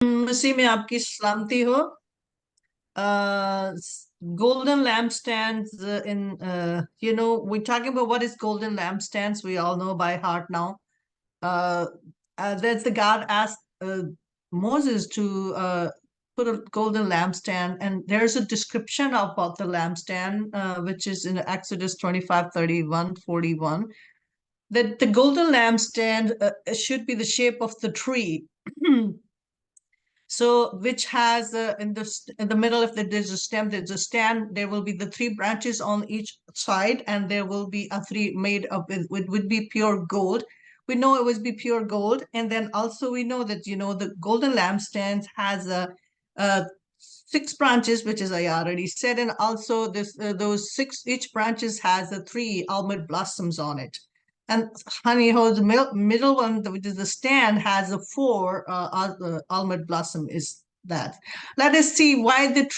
मसीह में आपकी सलामती हो। Golden lampstands we're talking about what is golden lampstands. We all know by heart now. uh, that's the God asked Moses to put a golden lampstand, and there's a description about the lampstand, which is in Exodus 25:31-41, that the golden lampstand should be the shape of the tree. So, which has in the middle, if there's a stem, there's a stand. There will be the three branches on each side, and there will be a three made of it would be pure gold. We know it would be pure gold, and then also we know that the golden lampstand has six branches, which is I already said, and also this those six each branches has the three almond blossoms on it. And honey hole, the middle one, which is the stand, has a four almond blossom is that. Let us see why the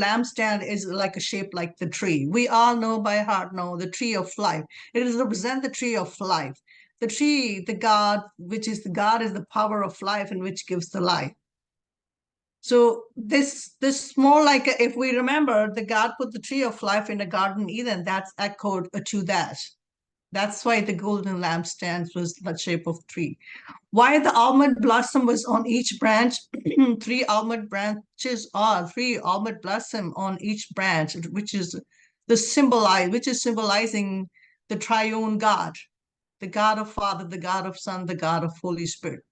lampstand is like a shape like the tree. We all know by heart now the tree of life. It is represent the tree of life. The tree, the God, which is the God is the power of life and which gives the life. So this more like if we remember the God put the tree of life in the Garden Eden, that's echoed to that. That's why the golden lampstands was the shape of tree. Why the almond blossom was on each branch, three almond branches are three almond blossom on each branch, which is symbolizing the triune God, the God of Father, the God of Son, the God of Holy Spirit.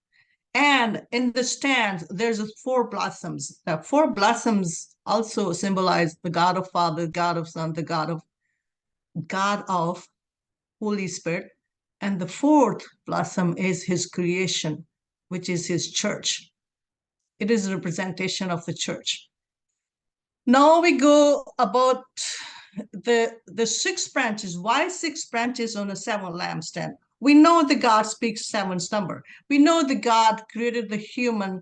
And in the stand, there's four blossoms. The four blossoms also symbolize the God of Father, God of Son, the God of Holy Spirit. And the fourth blossom is his creation, which is his church. It is a representation of the church. Now we go about the six branches. Why six branches on a seven lampstand? We know the God speaks seventh number. We know the God created the human,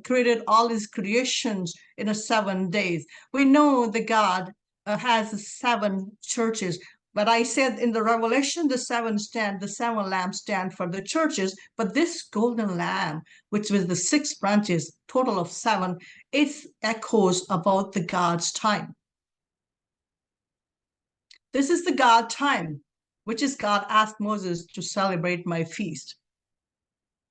created all his creations in a 7 days. We know the God has seven churches. But I said in the Revelation, the seven lamps stand for the churches. But this golden lamb, which was the six branches, total of seven, it echoes about the God's time. This is the God time, which is God asked Moses to celebrate my feast.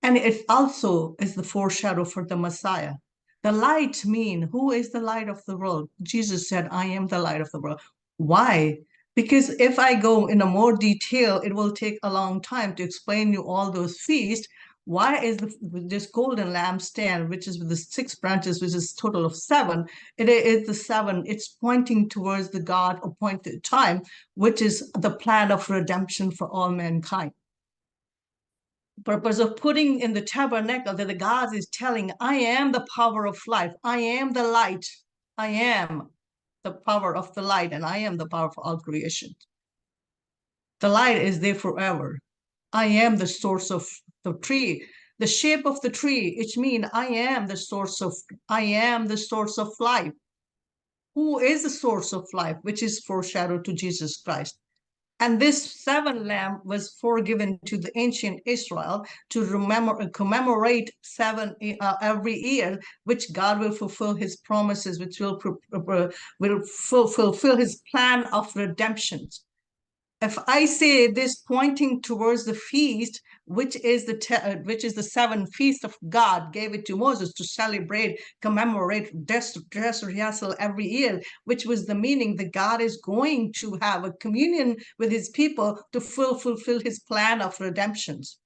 And it also is the foreshadow for the Messiah. The light mean, who is the light of the world? Jesus said, I am the light of the world. Why? Because if I go in a more detail, it will take a long time to explain you all those feasts. Why is this golden lampstand, which is with the six branches, which is total of seven, it is the seven, it's pointing towards the God appointed time, which is the plan of redemption for all mankind. Purpose of putting in the tabernacle that the God is telling, I am the power of life. I am the light. I am the power of the light, and I am the power of all creation. The light is there forever. I am the source of the tree, the shape of the tree, which means I am the source of life. Who is the source of life, which is foreshadowed to Jesus Christ. And this seven lamb was forgiven to the ancient Israel to commemorate seven every year, which God will fulfill his promises, which will fulfill his plan of redemption. If I say this pointing towards the feast, which is the seven feast of God gave it to Moses to celebrate, commemorate, dress rehearsal every year, which was the meaning that God is going to have a communion with his people to fulfill his plan of redemptions.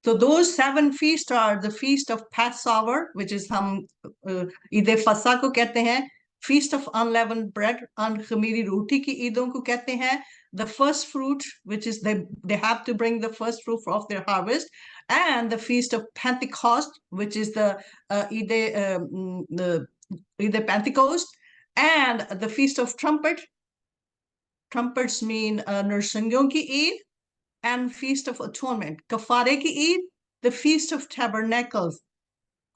So those seven feasts are the feast of Passover, which is हम ईद फसा को कहते हैं, feast of unleavened bread, खमीरी रोटी की ईदों को कहते हैं, the first fruit, which is they have to bring the first fruit of their harvest, and the feast of Pentecost, which is the Eid Pentecost, and the feast of trumpets mean नरसिंगियों की Eid, and feast of atonement, kafare ki Eid, the feast of tabernacles,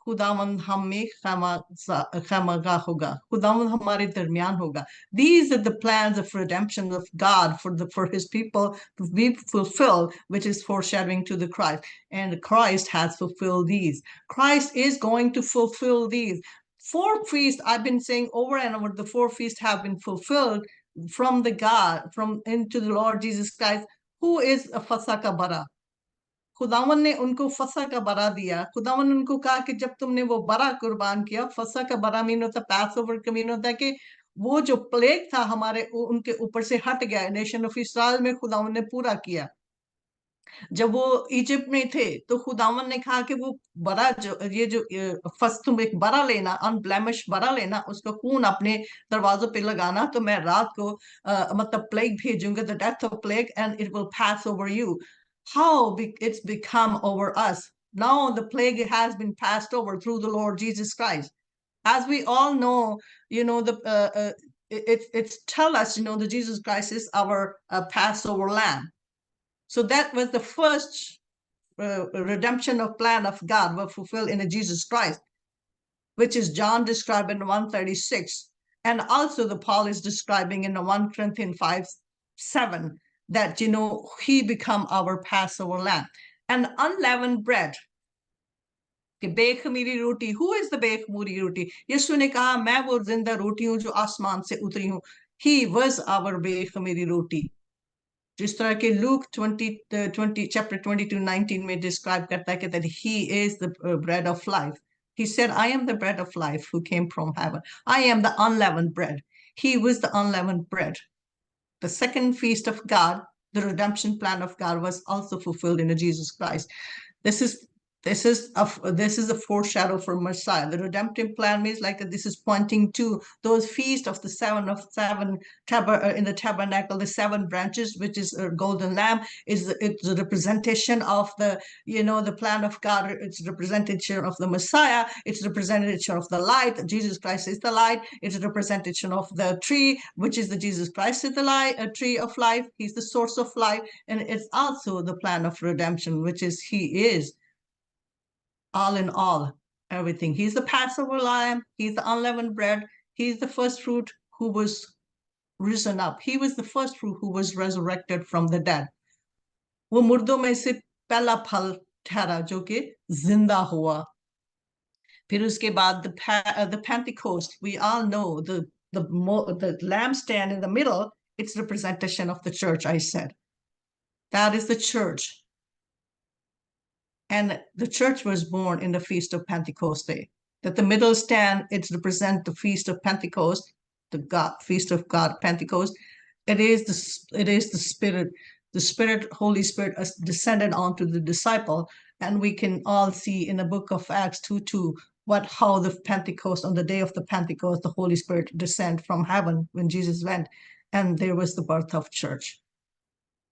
खुदावंद हम में खैमागाह होगा, खुदावंद हमारे दरमियान होगा. These are the plans of redemption of God for his people to be fulfilled, which is foreshadowing to the Christ. And Christ has fulfilled these. Christ is going to fulfill these. 4 feasts, I've been saying over and over, the 4 feasts have been fulfilled from the God, from into the Lord Jesus Christ, who is a फसह bara. खुदावन ने उनको फसह का बरा दिया. खुदावन ने उनको कहा कि जब तुमने वो बरा कुर्बान किया, फसह का बरा मीन होता, पैस ओवर का मीन होता है कि वो जो प्लेग था हमारे उनके ऊपर से हट गया. नेशन ऑफ इस्राएल में खुदावन ने पूरा किया. जब वो इजिप्ट में थे तो खुदावन ने कहा कि वो बरा जो ये जो फर्स्ट तुम एक बरा लेना, अनब्लेमिश बरा लेना, उसका खून अपने दरवाजों पे लगाना, तो मैं रात को मतलब प्लेग भेजूंगा, the death of plague, and it will pass over you. How it's become over us. Now the plague has been passed over through the Lord Jesus Christ. As we all know, it's tell us, that Jesus Christ is our Passover lamb. So that was the first redemption of plan of God were fulfilled in Jesus Christ, which is John described in 136. And also the Paul is describing in 1 Corinthians 5:7. That he become our Passover lamb. And unleavened bread, कि बेखमीरी रोटी. Who is the बेखमीरी रोटी? यीशु ने कहा मैं वो जिंदा रोटी हूं जो आसमान से उतरी हूं. He was our बेखमीरी रोटी. जिस तरह के Luke 20 chapter 22:19 में describe करता है कि that he is the bread of life. He said, I am the bread of life who came from heaven. I am the unleavened bread. He was the unleavened bread. The second feast of God, the redemption plan of God, was also fulfilled in Jesus Christ. This is a foreshadow for Messiah. The redemptive plan means like that. This is pointing to those feast of the seven in the tabernacle, the 7 branches, which is a golden lamb. It's a representation of the plan of God. It's a representation of the Messiah. It's a representation of the light. Jesus Christ is the light. It's a representation of the tree, which is the Jesus Christ is the light, a tree of life. He's the source of life, and it's also the plan of redemption, which is He is all in all, everything. He's the Passover lamb. He's the unleavened bread. He's the first fruit who was risen up. He was the first fruit who was resurrected from the dead. वो मुर्दों में से पहला फल ठहरा जो कि जिंदा हुआ. फिर उसके बाद the Pentecost. We all know the lampstand in the middle. It's representation of the church. I said that is the church. And the church was born in the Feast of Pentecost. That the middle stand, it represents the Feast of Pentecost, the Feast of God, Pentecost. It is the Spirit, Holy Spirit, descended onto the disciple. And we can all see in the book of Acts 2:2 how the Pentecost, on the day of the Pentecost, the Holy Spirit descended from heaven when Jesus went, and there was the birth of church.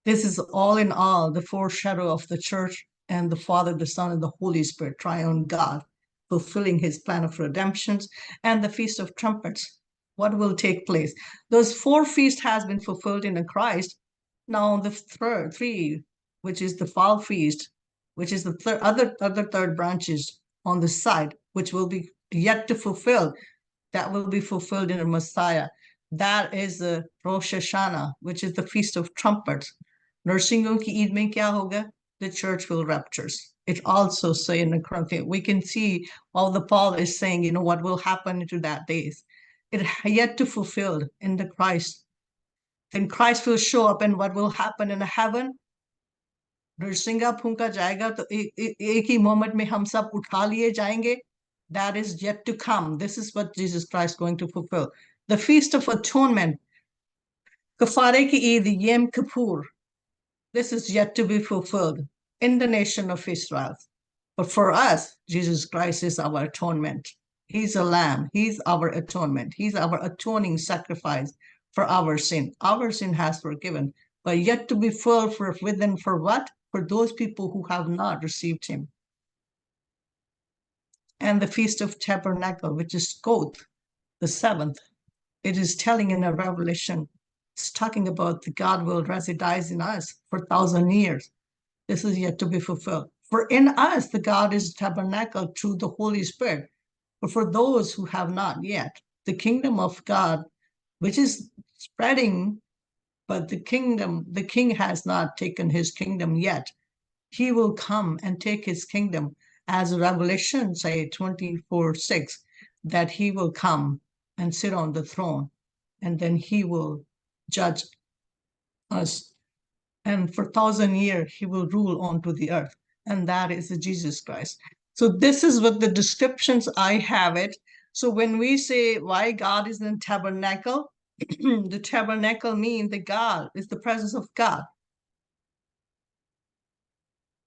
This is all in all the foreshadow of the church and the Father, the Son, and the Holy Spirit, triune God, fulfilling His plan of redemptions. And the Feast of Trumpets, what will take place? Those 4 feasts has been fulfilled in Christ. Now the three, which is the fall feast, which is the third branches on the side, which will be yet to fulfill. That will be fulfilled in the Messiah. That is the Rosh Hashanah, which is the Feast of Trumpets. Nursingon ki Eid mein kya hoga? The church will rapture. It also say in the Corinthians, we can see all the Paul is saying, what will happen into that days. It yet to fulfill in the Christ. Then Christ will show up, and what will happen in heaven? नरसिंगा फूंका जाएगा तो एक ही moment में हम सब उठा लिए जाएंगे. That is yet to come. This is what Jesus Christ is going to fulfill. The Feast of Atonement, Kafare ki Eid, Yom Kippur. This is yet to be fulfilled in the nation of Israel. But for us, Jesus Christ is our atonement. He's a lamb. He's our atonement. He's our atoning sacrifice for our sin. Our sin has forgiven, but yet to be fulfilled within for what? For those people who have not received Him. And the Feast of Tabernacle, which is Koth, the 7th, it is telling in a Revelation, it's talking about the God will reside in us for 1,000 years. This is yet to be fulfilled. For in us, the God is tabernacle through the Holy Spirit. But for those who have not yet, the kingdom of God, which is spreading, but the king has not taken his kingdom yet. He will come and take his kingdom, as Revelation say 24:6, that he will come and sit on the throne, and then he will judge us. And for 1,000 years, he will rule onto the earth. And that is Jesus Christ. So this is what the descriptions I have it. So when we say why God is in tabernacle, the tabernacle means the God is the presence of God.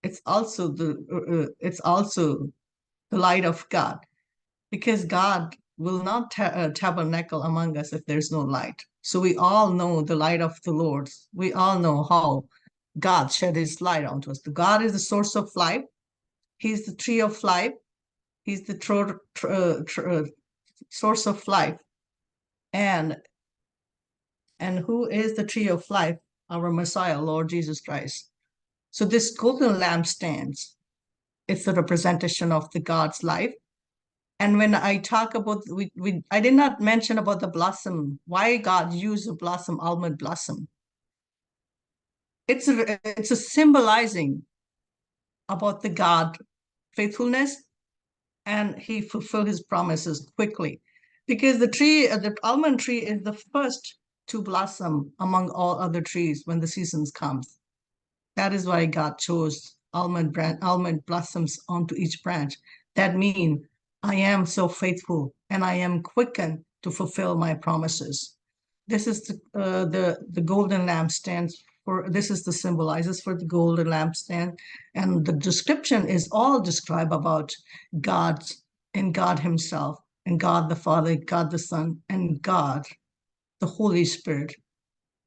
It's also the light of God, because God will not tabernacle among us if there's no light. So we all know the light of the Lord. We all know how God shed his light onto us. The God is the source of life. He's the tree of life. He's the source of life. And who is the tree of life? Our Messiah, Lord Jesus Christ. So this golden lampstands, it's the representation of the God's life. And when I talk about, I did not mention about the blossom, why God used a blossom, almond blossom. It's a symbolizing about the God faithfulness, and he fulfilled his promises quickly, because the almond tree is the first to blossom among all other trees when the seasons comes. That is why God chose almond blossoms onto each branch. That means I am so faithful and I am quickened to fulfill my promises. This is the golden lampstand. This is the symbolizes for the golden lampstand, and the description is all describe about God's and God Himself, and God the Father, God the Son, and God the Holy Spirit,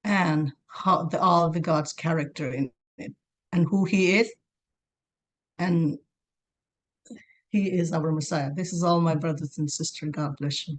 and how all the God's character in it, and who He is, and He is our Messiah. This is all, my brothers and sisters. God bless you.